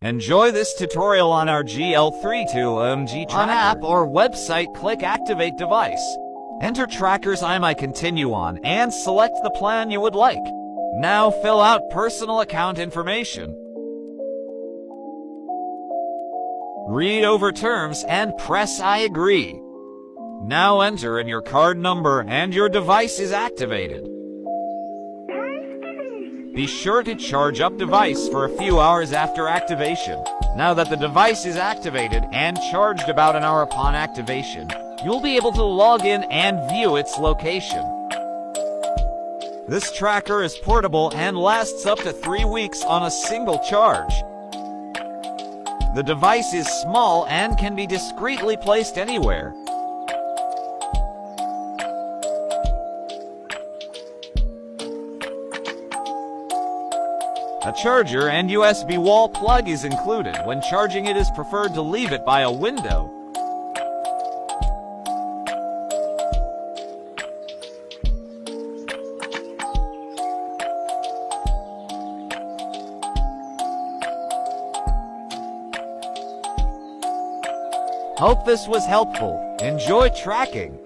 Enjoy this tutorial on our GL320MG Tracker. On app or website, click Activate Device. Enter Tracker's IMEI Continue on and select the plan you would like. Now fill out personal account information. Read over terms and press I agree. Now enter in your card number and your device is activated. Be sure to charge up device for a few hours after activation. Now that the device is activated and charged about an hour upon activation, you'll be able to log in and view its location. This tracker is portable and lasts up to 3 weeks on a single charge. The device is small and can be discreetly placed anywhere. A charger and USB wall plug is included. When charging, it is preferred to leave it by a window. Hope this was helpful. Enjoy tracking.